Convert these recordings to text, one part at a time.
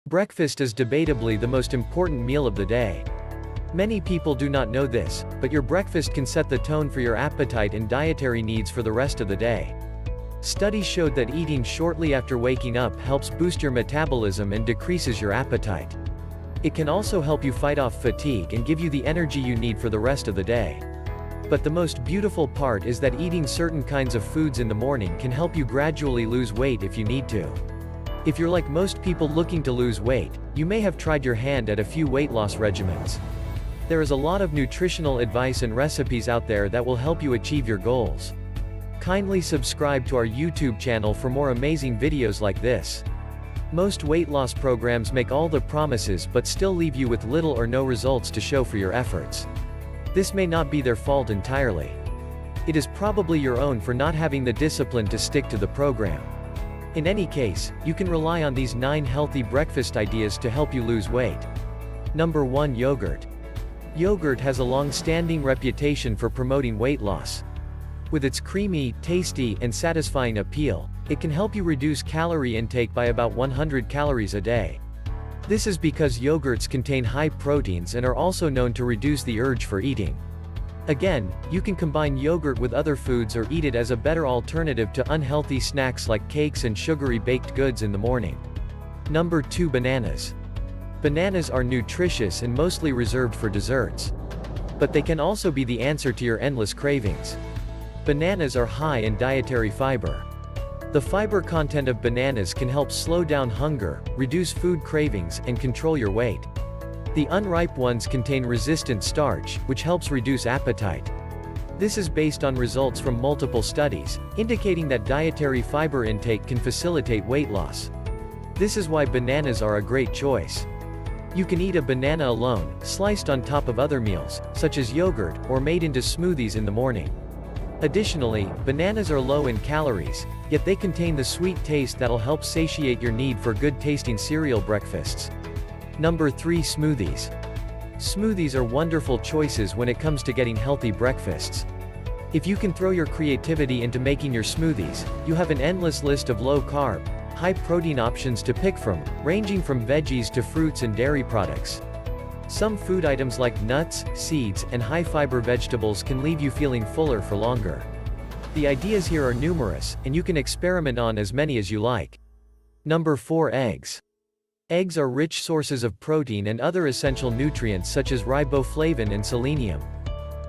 Breakfast is debatably the most important meal of the day. Many people do not know this, but your breakfast can set the tone for your appetite and dietary needs for the rest of the day. Studies showed that eating shortly after waking up helps boost your metabolism and decreases your appetite. It can also help you fight off fatigue and give you the energy you need for the rest of the day. But the most beautiful part is that eating certain kinds of foods in the morning can help you gradually lose weight if you need to. If you're like most people looking to lose weight, you may have tried your hand at a few weight loss regimens. There is a lot of nutritional advice and recipes out there that will help you achieve your goals. Kindly subscribe to our YouTube channel for more amazing videos like this. Most weight loss programs make all the promises but still leave you with little or no results to show for your efforts. This may not be their fault entirely. It is probably your own for not having the discipline to stick to the program. In any case, you can rely on these 9 healthy breakfast ideas to help you lose weight. Number 1. Yogurt. Yogurt has a long-standing reputation for promoting weight loss. With its creamy, tasty, and satisfying appeal, it can help you reduce calorie intake by about 100 calories a day. This is because yogurts contain high proteins and are also known to reduce the urge for eating. Again, you can combine yogurt with other foods or eat it as a better alternative to unhealthy snacks like cakes and sugary baked goods in the morning. Number 2. Bananas. Bananas are nutritious and mostly reserved for desserts. But they can also be the answer to your endless cravings. Bananas are high in dietary fiber. The fiber content of bananas can help slow down hunger, reduce food cravings, and control your weight. The unripe ones contain resistant starch, which helps reduce appetite. This is based on results from multiple studies, indicating that dietary fiber intake can facilitate weight loss. This is why bananas are a great choice. You can eat a banana alone, sliced on top of other meals, such as yogurt, or made into smoothies in the morning. Additionally, bananas are low in calories, yet they contain the sweet taste that'll help satiate your need for good-tasting cereal breakfasts. Number 3. Smoothies. Smoothies are wonderful choices when it comes to getting healthy breakfasts. If you can throw your creativity into making your smoothies, you have an endless list of low-carb, high-protein options to pick from, ranging from veggies to fruits and dairy products. Some food items like nuts, seeds, and high-fiber vegetables can leave you feeling fuller for longer. The ideas here are numerous, and you can experiment on as many as you like. Number 4. Eggs. Eggs are rich sources of protein and other essential nutrients such as riboflavin and selenium.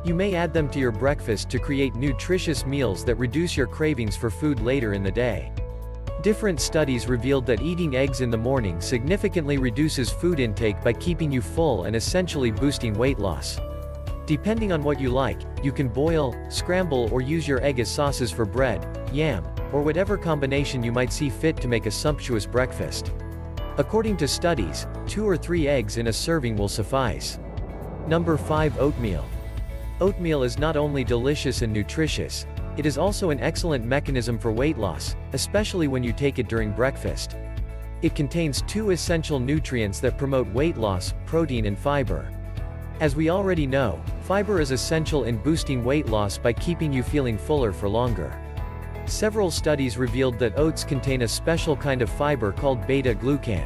You may add them to your breakfast to create nutritious meals that reduce your cravings for food later in the day. Different studies revealed that eating eggs in the morning significantly reduces food intake by keeping you full and essentially boosting weight loss. Depending on what you like, you can boil, scramble, or use your egg as sauces for bread, yam, or whatever combination you might see fit to make a sumptuous breakfast. According to studies, 2 or 3 eggs in a serving will suffice. Number 5. Oatmeal. Oatmeal is not only delicious and nutritious, it is also an excellent mechanism for weight loss, especially when you take it during breakfast. It contains 2 essential nutrients that promote weight loss: protein and fiber. As we already know, fiber is essential in boosting weight loss by keeping you feeling fuller for longer. Several studies revealed that oats contain a special kind of fiber called beta-glucan.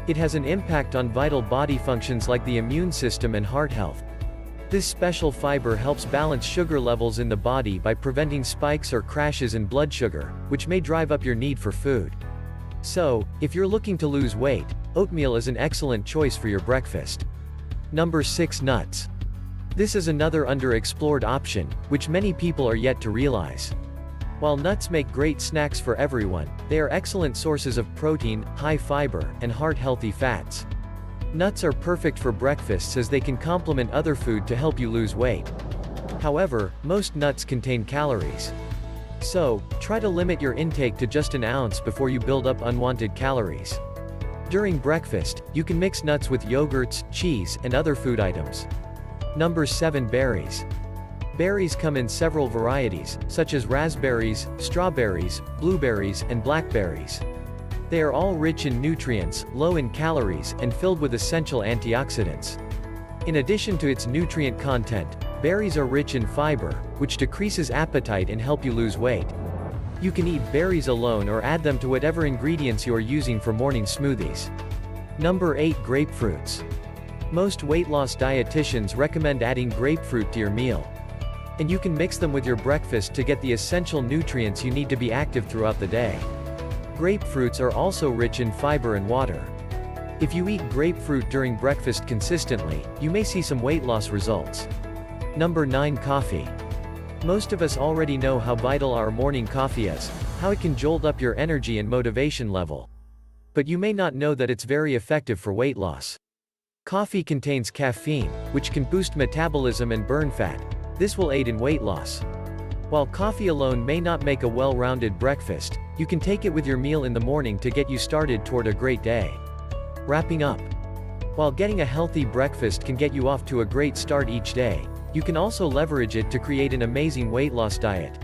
It has an impact on vital body functions like the immune system and heart health. This special fiber helps balance sugar levels in the body by preventing spikes or crashes in blood sugar, which may drive up your need for food. So, if you're looking to lose weight, oatmeal is an excellent choice for your breakfast. Number 6. Nuts. This is another underexplored option, which many people are yet to realize. While nuts make great snacks for everyone, they are excellent sources of protein, high fiber, and heart-healthy fats. Nuts are perfect for breakfasts as they can complement other food to help you lose weight. However, most nuts contain calories. So, try to limit your intake to just an ounce before you build up unwanted calories. During breakfast, you can mix nuts with yogurts, cheese, and other food items. Number 7. Berries. Berries come in several varieties, such as raspberries, strawberries, blueberries, and blackberries. They are all rich in nutrients, low in calories, and filled with essential antioxidants. In addition to its nutrient content, berries are rich in fiber, which decreases appetite and help you lose weight. You can eat berries alone or add them to whatever ingredients you are using for morning smoothies. Number 8. Grapefruits. Most weight loss dietitians recommend adding grapefruit to your meal. And you can mix them with your breakfast to get the essential nutrients you need to be active throughout the day. Grapefruits are also rich in fiber and water. If you eat grapefruit during breakfast consistently, you may see some weight loss results. Number 9. Coffee. Most of us already know how vital our morning coffee is, how it can jolt up your energy and motivation level. But you may not know that it's very effective for weight loss. Coffee contains caffeine, which can boost metabolism and burn fat. This will aid in weight loss. While coffee alone may not make a well-rounded breakfast, you can take it with your meal in the morning to get you started toward a great day. Wrapping up. While getting a healthy breakfast can get you off to a great start each day, you can also leverage it to create an amazing weight loss diet.